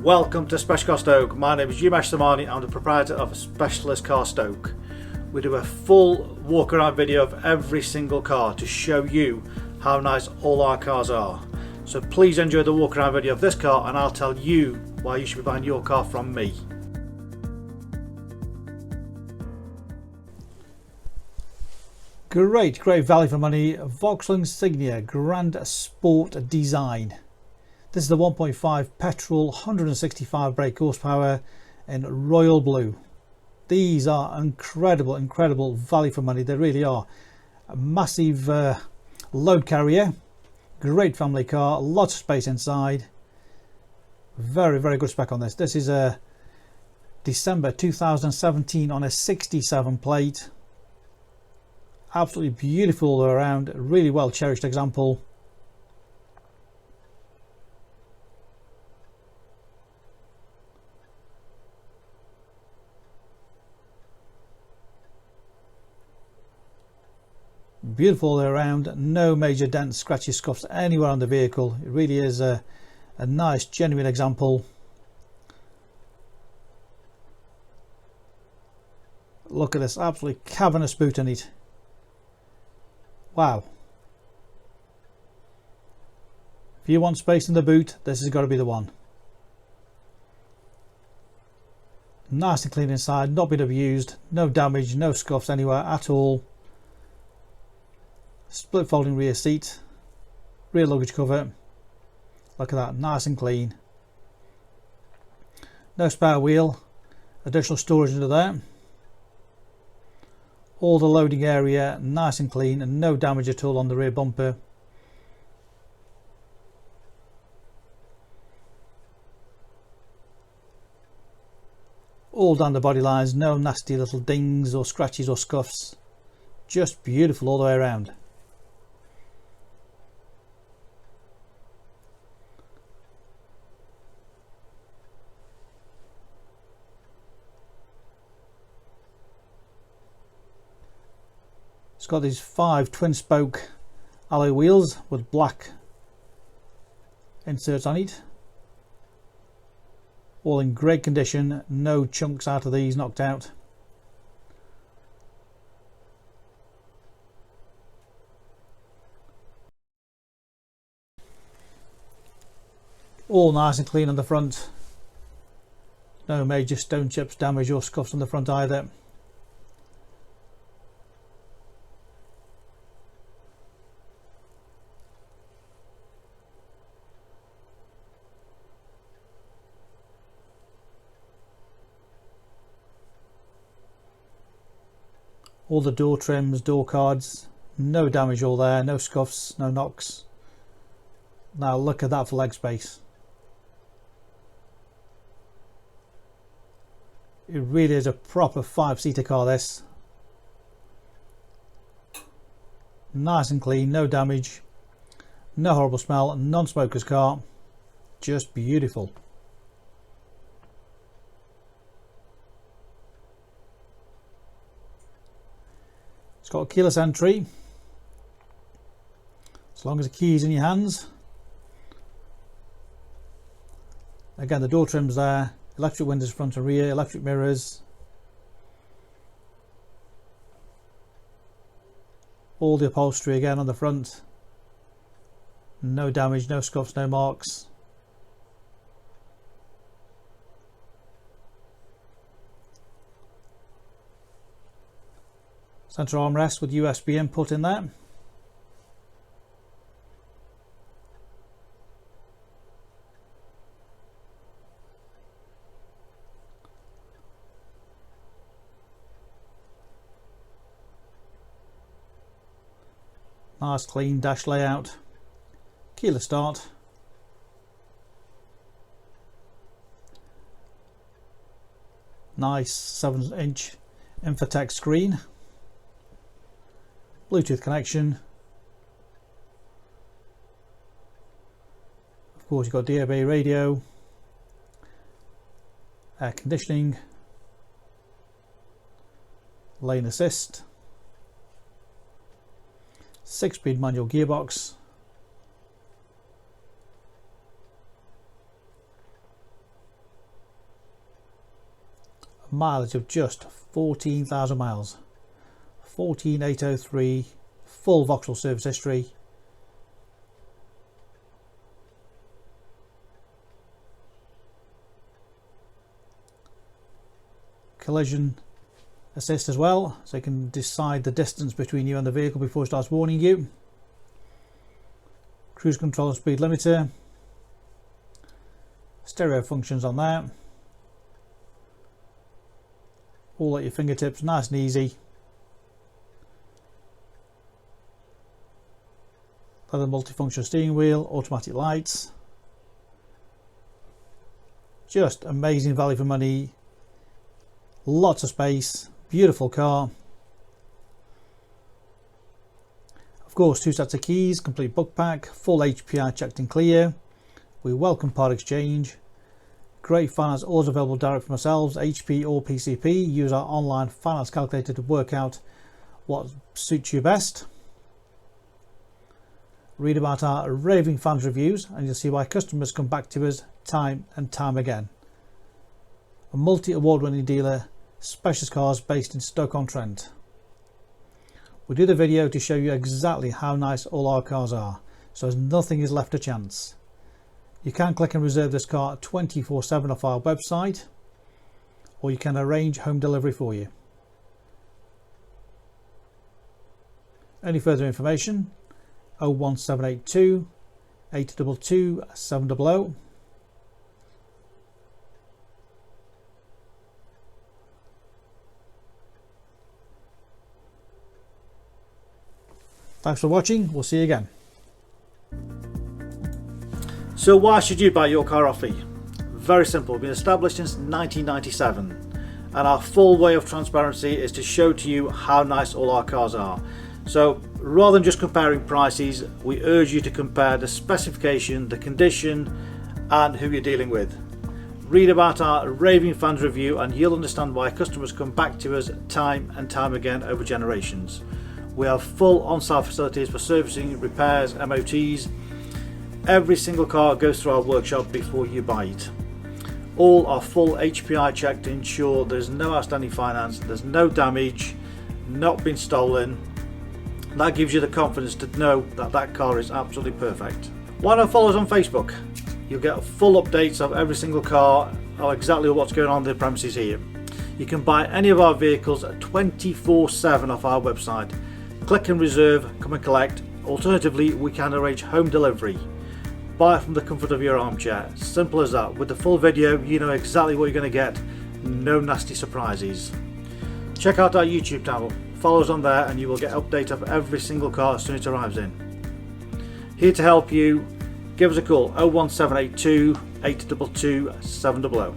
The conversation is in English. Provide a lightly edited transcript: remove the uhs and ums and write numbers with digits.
Welcome to Special Car Stoke. My name is Umesh Samani. I'm the proprietor of Specialist Car Stoke. We do a full walk around video of every single car to show you how nice all our cars are. So please enjoy the walk around video of this car and I'll tell you why you should be buying your car from me. Great value for money. Vauxhall Insignia Grand Sport Design. This is the 1.5 petrol, 165 brake horsepower in royal blue. These are incredible value for money. They really are. A massive load carrier, great family car, lots of space inside. Very good spec on this. This is a December 2017 on a 67 plate. Absolutely beautiful all around, really well cherished example. Beautiful all the way around, no major dents, scratches, scuffs anywhere on the vehicle. It really is a nice genuine example. Look at this, absolutely cavernous boot in it. Wow. If you want space in the boot, this has got to be the one. Nice and clean inside, not been abused, no damage, no scuffs anywhere at all. Split folding rear seat, rear luggage cover. Look at that, nice and clean. No spare wheel, additional storage under there. All the loading area nice and clean and no damage at all on the rear bumper. All down the body lines, no nasty little dings or scratches or scuffs. Just beautiful all the way around. It's got these 5 twin spoke alloy wheels with black inserts on it. All in great condition, no chunks out of these knocked out. All nice and clean on the front. No major stone chips, damage or scuffs on the front either. All the door trims, door cards, no damage all there, no scuffs, no knocks. Now look at that for leg space. It really is a proper 5-seater car, this. Nice and clean, no damage, no horrible smell, non-smoker's car, just beautiful. It's got a keyless entry, as long as the key is in your hands. Again, the door trims there, electric windows front and rear, electric mirrors. All the upholstery again on the front. No damage, no scuffs, no marks. Centre armrest with USB input in there. Nice clean dash layout. Keyless start. Nice 7-inch infotech screen. Bluetooth connection. Of course, you've got DAB radio, air conditioning, lane assist, 6-speed manual gearbox, mileage of just 14,000 miles. 14,803, full Vauxhall service history. Collision assist as well, so you can decide the distance between you and the vehicle before it starts warning you. Cruise control and speed limiter. Stereo functions on there. All at your fingertips, nice and easy. Leather multifunctional steering wheel, automatic lights. Just amazing value for money. Lots of space, beautiful car. Of course, 2 sets of keys, complete book pack, full HPI checked and clear. We welcome part exchange. Great finance, always available direct from ourselves, HP or PCP. Use our online finance calculator to work out what suits you best. Read about our raving fans reviews and you'll see why customers come back to us time and time again. A multi-award winning dealer, spacious cars based in Stoke-on-Trent. We did a video to show you exactly how nice all our cars are, so nothing is left to chance. You can click and reserve this car 24/7 off our website, or you can arrange home delivery for you. Any further information? 01782 822 700. Thanks for watching, we'll see you again. So why should you buy your car off me? Very simple, we've been established since 1997 and our full way of transparency is to show to you how nice all our cars are. So rather than just comparing prices, we urge you to compare the specification, the condition and who you're dealing with. Read about our raving fans review and you'll understand why customers come back to us time and time again over generations. We have full on-site facilities for servicing, repairs, MOTs. Every single car goes through our workshop before you buy it. All are full HPI checked to ensure there's no outstanding finance, there's no damage, not been stolen. That gives you the confidence to know that that car is absolutely perfect. Why not follow us on Facebook? You'll get full updates of every single car, or exactly what's going on in the premises here. You can buy any of our vehicles 24/7 off our website. Click and reserve, come and collect. Alternatively, we can arrange home delivery. Buy it from the comfort of your armchair. Simple as that. With the full video, you know exactly what you're going to get. No nasty surprises. Check out our YouTube channel. Follow us on there and you will get updates of every single car as soon as it arrives in. Here to help you. Give us a call 01782 822 700.